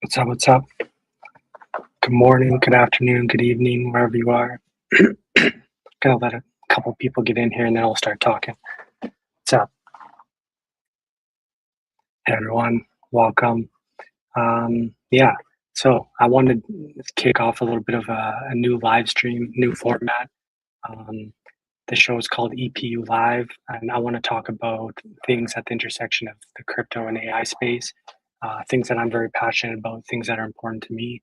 What's up? What's up? Good morning, good afternoon, good evening, wherever you are. Gonna let a couple people get in here and then I'll start talking. What's up? Hey everyone, welcome. Yeah, so I wanted to kick off a little bit of a new live stream, new format. Um, the show is called EPU Live, and I want to talk about things at the intersection of the crypto and AI space, things that I'm very passionate about, things that are important to me.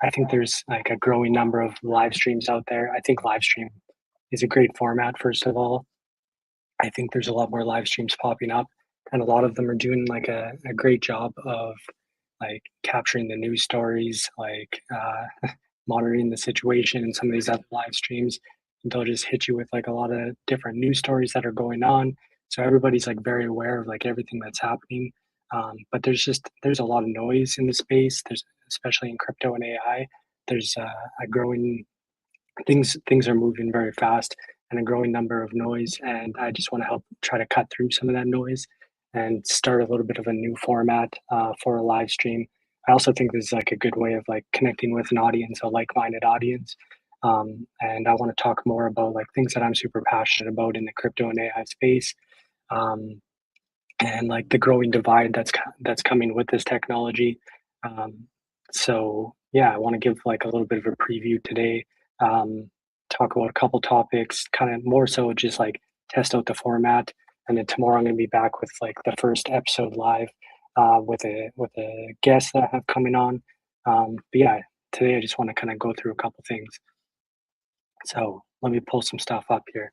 I think there's like a growing number of live streams out there. I think live stream is a great format, first of all. I think there's a lot more live streams popping up, and a lot of them are doing like a great job of like capturing the news stories, like monitoring the situation in some of these other live streams. They'll just hit you with like a lot of different news stories that are going on. So everybody's like very aware of like everything that's happening. But there's a lot of noise in the space. There's especially in crypto and AI. There's a growing things are moving very fast and a growing number of noise, and I just want to help try to cut through some of that noise and start a little bit of a new format for a live stream. I also think this is like a good way of like connecting with an audience, a like-minded audience. And I want to talk more about like things that I'm super passionate about in the crypto and AI space, um, and like the growing divide that's coming with this technology. Um, so yeah, I want to give like a little bit of a preview today. Talk about a couple topics, kind of more so just like test out the format, and then tomorrow I'm going to be back with like the first episode live with a guest that I have coming on. But yeah, today I just want to kind of go through a couple things. So let me pull some stuff up here.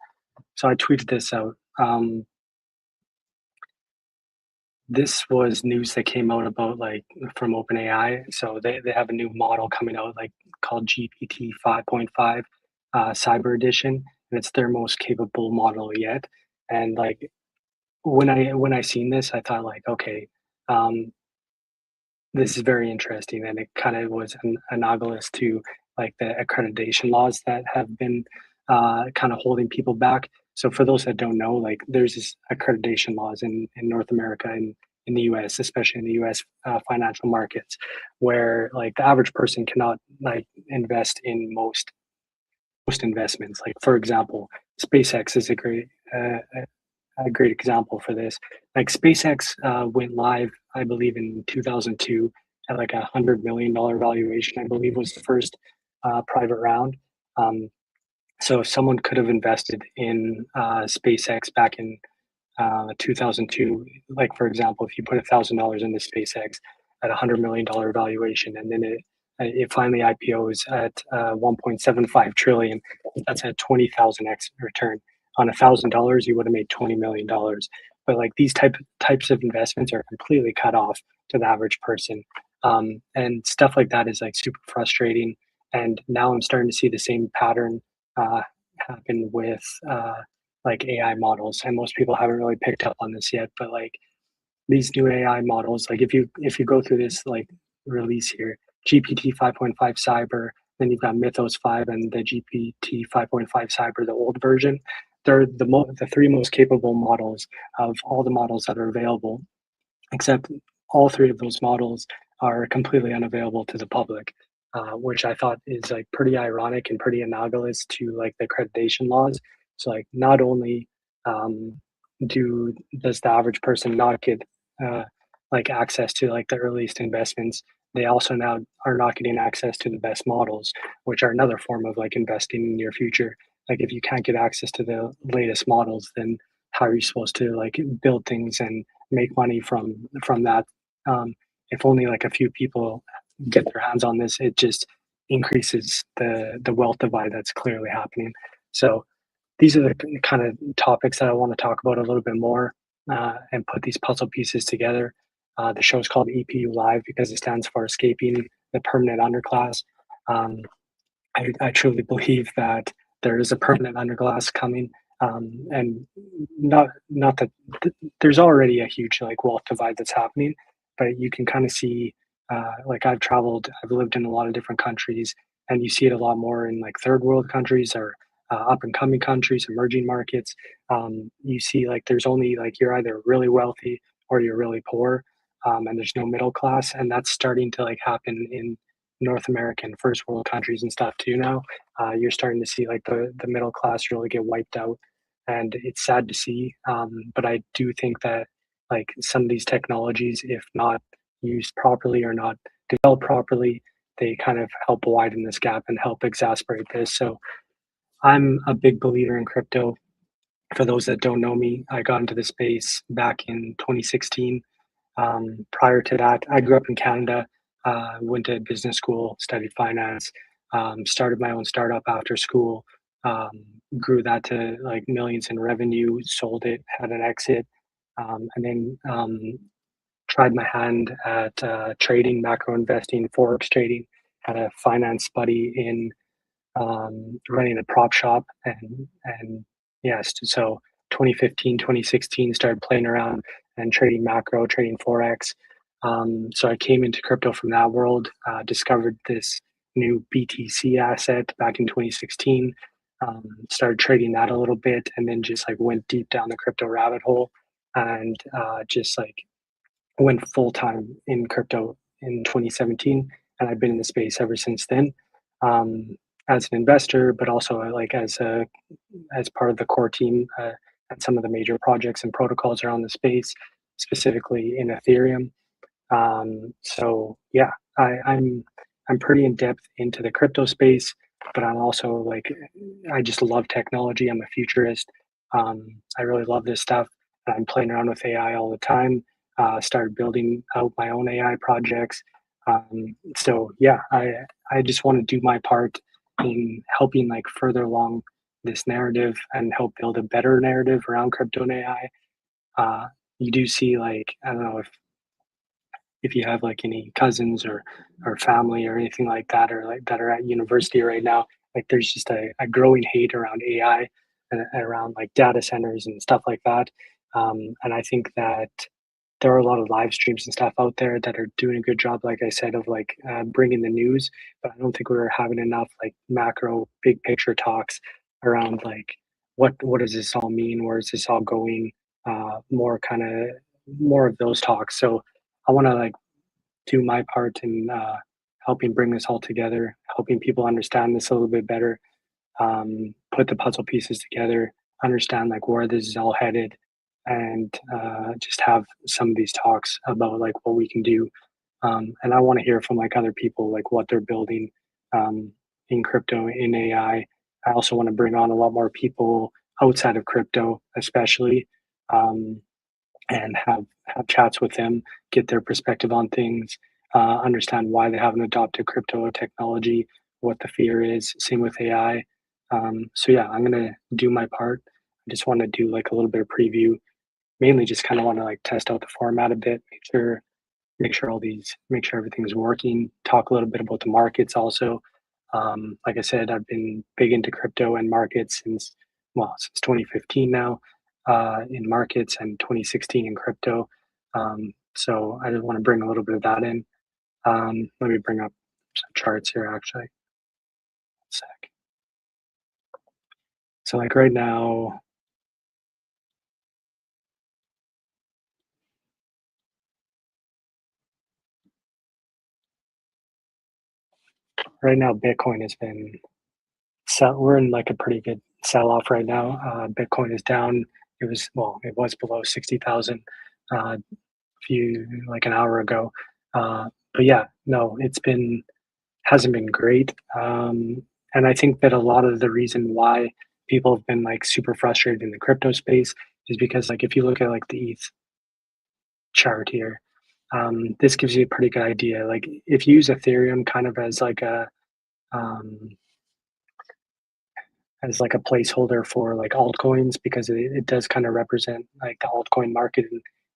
So I tweeted this out. This was news that came out about like from OpenAI. So they have a new model coming out like called GPT 5.5 Cyber Edition, and it's their most capable model yet. And like when I seen this, I thought like, okay, um, this is very interesting, and it kind of was analogous to like the accreditation laws that have been kind of holding people back. So for those that don't know, like there's this accreditation laws in North America and in the U.S., especially in the U.S. Financial markets, where like the average person cannot like invest in most investments. Like for example, SpaceX is a great example for this. Like SpaceX went live, I believe, in 2002 at like $100 million valuation. I believe was the first private round. Um, so if someone could have invested in SpaceX back in 2002, like for example, if you put $1,000 into SpaceX at $100 million valuation, and then it finally IPOs at 1.75 trillion, that's a 20,000x return. On $1,000, you would have made $20 million. But like these types of investments are completely cut off to the average person, and stuff like that is like super frustrating. And now I'm starting to see the same pattern uh, happen with like AI models, and most people haven't really picked up on this yet. But like these new AI models, like if you go through this like release here, GPT 5.5 Cyber, then you've got Mythos 5 and the GPT 5.5 Cyber, the old version. They're the three most capable models of all the models that are available, except all three of those models are completely unavailable to the public, which I thought is like pretty ironic and pretty analogous to like the accreditation laws. So like not only um, does the average person not get uh, like access to like the earliest investments, they also now are not getting access to the best models, which are another form of like investing in your future. Like if you can't get access to the latest models, then how are you supposed to like build things and make money from that? If only like a few people get their hands on this, it just increases the wealth divide that's clearly happening. So these are the kind of topics that I want to talk about a little bit more, and put these puzzle pieces together. The show is called EPU Live because it stands for Escaping the Permanent Underclass. Um, I truly believe that there is a permanent underclass coming, and not that there's already a huge like wealth divide that's happening, but you can kind of see, like I've lived in a lot of different countries, and you see it a lot more in like third world countries or up and coming countries, emerging markets. You see like there's only like you're either really wealthy or you're really poor. and there's no middle class, and that's starting to like happen in North American first world countries and stuff too now. You're starting to see like the middle class really get wiped out, and it's sad to see. But I do think that like some of these technologies, if not used properly or not developed properly, they kind of help widen this gap and help exacerbate this. So I'm a big believer in crypto. For those that don't know me, I got into the space back in 2016. Prior to that, I grew up in Canada, went to business school, studied finance, started my own startup after school, um, grew that to like millions in revenue, sold it, had an exit, and then tried my hand at trading, macro investing, forex trading. Had a finance buddy in running a prop shop, and yes, so 2015, 2016 started playing around and trading macro, trading forex. So I came into crypto from that world, discovered this new BTC asset back in 2016. Started trading that a little bit, and then just like went deep down the crypto rabbit hole, and just like went full time in crypto in 2017, and I've been in the space ever since then, um, as an investor, but also like as part of the core team at some of the major projects and protocols around the space, specifically in Ethereum. So yeah, I'm pretty in depth into the crypto space, but I'm also like I just love technology. I'm a futurist. I really love this stuff. I'm playing around with AI all the time. Started building out my own AI projects. So yeah, I just want to do my part in helping like further along this narrative and help build a better narrative around crypto and AI. You do see like I don't know if you have like any cousins or family or anything like that or like that are at university right now, like there's just a growing hate around AI and around like data centers and stuff like that. And I think that there are a lot of live streams and stuff out there that are doing a good job, like I said, of like bringing the news, but I don't think we're having enough like macro big picture talks around like what does this all mean, where is this all going, more kind of more of those talks. So I want to like do my part in helping bring this all together, helping people understand this a little bit better, put the puzzle pieces together, understand like where this is all headed, and just have some of these talks about like what we can do. And I want to hear from like other people, like what they're building um, in crypto, in AI. I also want to bring on a lot more people outside of crypto, especially. Um, and have chats with them, get their perspective on things, understand why they haven't adopted crypto technology, what the fear is. Same with AI. So yeah, I'm gonna do my part. I just want to do like a little bit of preview. Mainly, just kind of want to like test out the format a bit, make sure everything's working. Talk a little bit about the markets also. Like I said, I've been big into crypto and markets since 2015 now, in markets and 2016 in crypto. So I just want to bring a little bit of that in. Let me bring up some charts here actually. Sec. So like right now Bitcoin has been we're in like a pretty good sell off right now. Bitcoin is down. It was below 60,000 a few like an hour ago. But yeah, no, hasn't been great. And I think that a lot of the reason why people have been like super frustrated in the crypto space is because like if you look at like the ETH chart here, this gives you a pretty good idea. Like if you use Ethereum kind of um, as like a placeholder for like altcoins because it does kind of represent like the altcoin market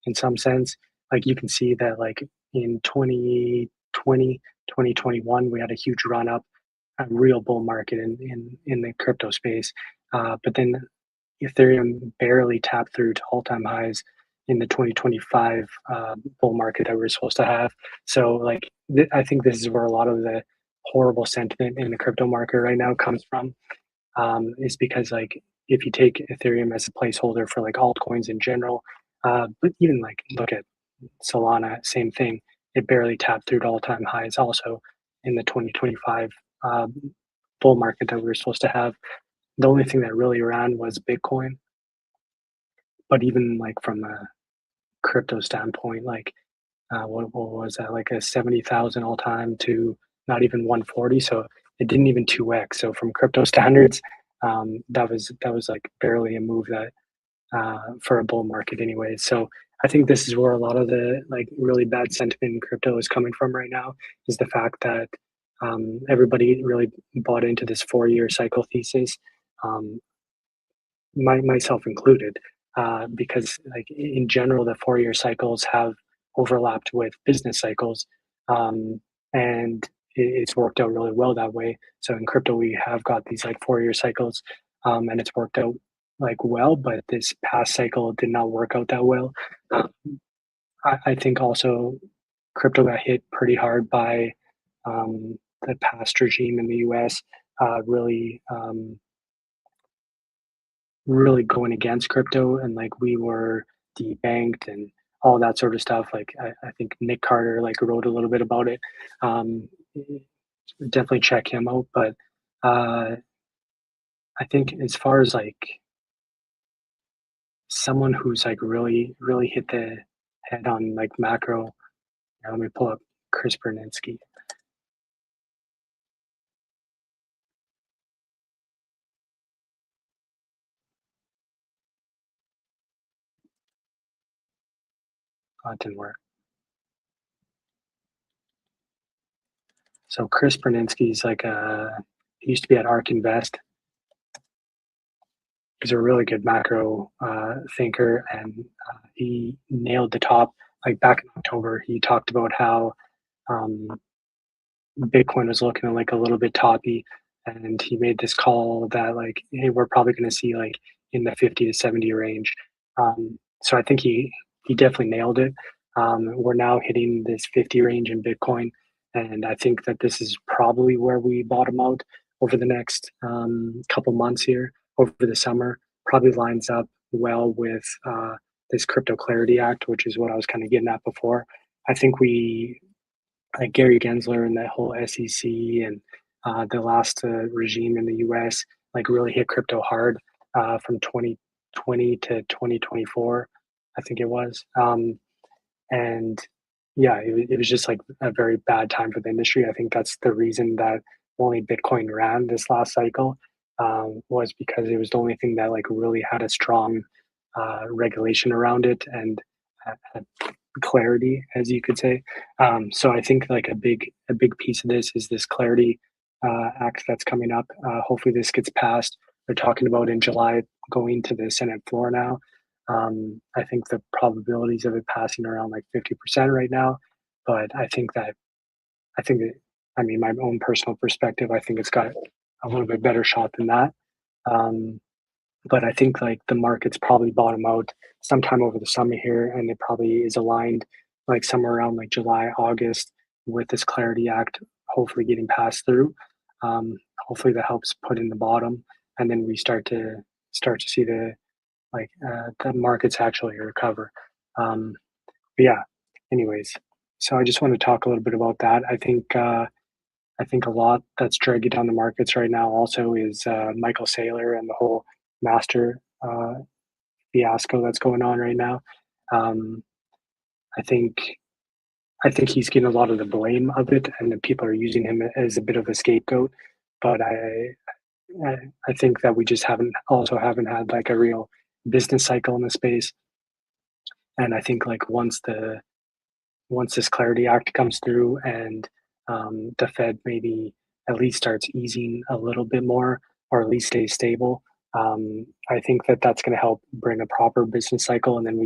in some sense. Like you can see that like in 2020, 2021, we had a huge run up, a real bull market in the crypto space. But then Ethereum barely tapped through to all-time highs in the 2025 bull market that we are supposed to have. So like I think this is where a lot of the horrible sentiment in the crypto market right now comes from, is because like if you take Ethereum as a placeholder for like altcoins in general, but even like look at Solana, same thing. It barely tapped through to all-time highs also in the 2025 um, bull market that we were supposed to have. The only thing that really ran was Bitcoin. But even like from a crypto standpoint, like what was that, like a 70,000 all time to not even 140? So it didn't even 2x. So from crypto standards, that was like barely a move that for a bull market anyway. So I think this is where a lot of the like really bad sentiment in crypto is coming from right now, is the fact that everybody really bought into this 4-year cycle thesis, um, myself included, because like in general, the 4-year cycles have overlapped with business cycles, and it's worked out really well that way. So in crypto, we have got these like 4-year cycles, and it's worked out like well. But this past cycle did not work out that well. Uh, I think also crypto got hit pretty hard by the past regime in the U.S. Really. Really going against crypto, and like we were debanked and all that sort of stuff. Like I think Nick Carter like wrote a little bit about it. Um, Definitely check him out. But uh, I think as far as like someone who's like really hit the head on like macro, let me pull up Chris Berninski. Oh, it didn't work. So Chris Berninski's like he used to be at ARK Invest. He's a really good macro thinker, and he nailed the top. Like back in October, he talked about how um, Bitcoin was looking like a little bit toppy, and he made this call that like, hey, we're probably going to see like in the 50 to 70 range. So I think he definitely nailed it. We're now hitting this 50 range in Bitcoin, and I think that this is probably where we bottom out over the next couple months here over the summer. Probably lines up well with this Crypto Clarity Act, which is what I was kind of getting at before. I think we like Gary Gensler and that whole SEC and the last regime in the U.S. like really hit crypto hard from 2020 to 2024, I think it was. And yeah, it was just like a very bad time for the industry. I think that's the reason that only Bitcoin ran this last cycle, was because it was the only thing that like really had a strong regulation around it and had clarity, as you could say. So I think like a big piece of this is this clarity act that's coming up. Hopefully, this gets passed. They're talking about in July going to the Senate floor now. I think the probabilities of it passing are around like 50% right now, but I think it, I mean, my own personal perspective, I think it's got a little bit better shot than that. Um, but I think like the markets probably bottom out sometime over the summer here, and it probably is aligned like somewhere around like July, August with this Clarity Act hopefully getting passed through. Hopefully that helps put in the bottom, and then we start to see the markets actually recover. Um, but yeah, anyways, so I just want to talk a little bit about that. I think a lot that's dragging down the markets right now also is Michael Saylor and the whole master fiasco that's going on right now. Um, I think I think he's getting a lot of the blame of it, and that people are using him as a bit of a scapegoat. But I, I think that we just haven't had like a real business cycle in the space. And I think like once this Clarity Act comes through and the Fed maybe at least starts easing a little bit more, or at least stays stable, I think that that's going to help bring a proper business cycle, and then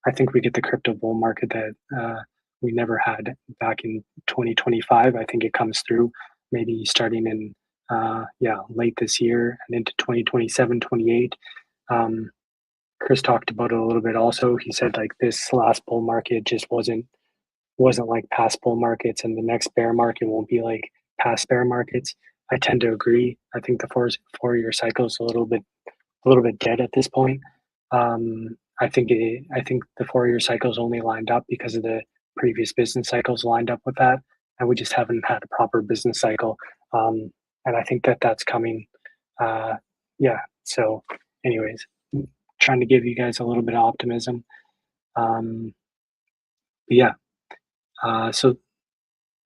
I think we get the crypto bull market that we never had back in 2025. I think it comes through maybe starting in yeah, late this year and into 2027, 28. Um, Chris talked about it a little bit also. He said like this last bull market just wasn't like past bull markets, and the next bear market won't be like past bear markets. I tend to agree. I think the 4-year cycle is a little bit dead at this point. I think the 4-year cycles only lined up because of the previous business cycles lined up with that, and we just haven't had a proper business cycle. And I think that that's coming. Yeah. So, anyways, trying to give you guys a little bit of optimism. Um, but yeah. So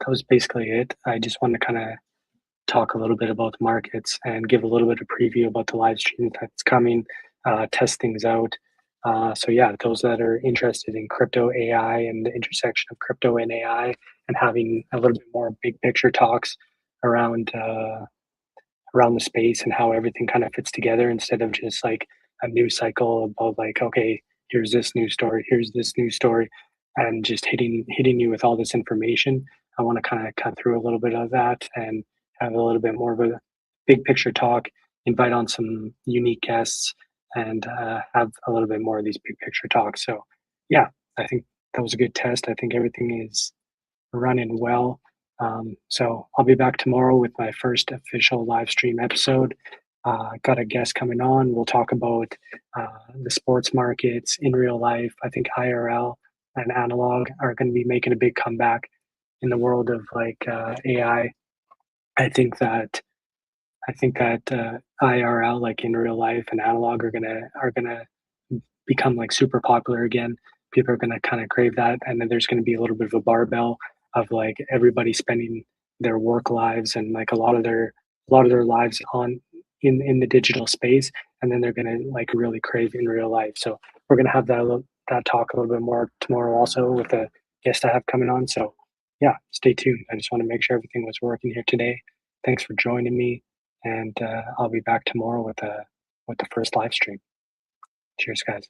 that was basically it. I just wanted to kind of talk a little bit about the markets and give a little bit of preview about the live stream that's coming, test things out. So yeah, those that are interested in crypto AI and the intersection of crypto and AI and having a little bit more big picture talks around around the space and how everything kind of fits together instead of just like a news cycle about like, okay, here's this news story, here's this news story, and just hitting you with all this information. I want to kind of cut through a little bit of that and have a little bit more of a big picture talk, invite on some unique guests, and have a little bit more of these big picture talks. So, yeah, I think that was a good test. I think everything is running well. So I'll be back tomorrow with my first official live stream episode. Got a guest coming on. We'll talk about the sports markets in real life. I think IRL and analog are going to be making a big comeback in the world of like AI. I think that IRL, like in real life, and analog are gonna become like super popular again. People are gonna kind of crave that, and then there's gonna be a little bit of a barbell of like everybody spending their work lives and like a lot of their lives on in the digital space, and then they're gonna like really crave in real life. So we're gonna have that talk a little bit more tomorrow, also with a guest I have coming on. So yeah, stay tuned. I just want to make sure everything was working here today. Thanks for joining me, and I'll be back tomorrow with the first live stream. Cheers, guys.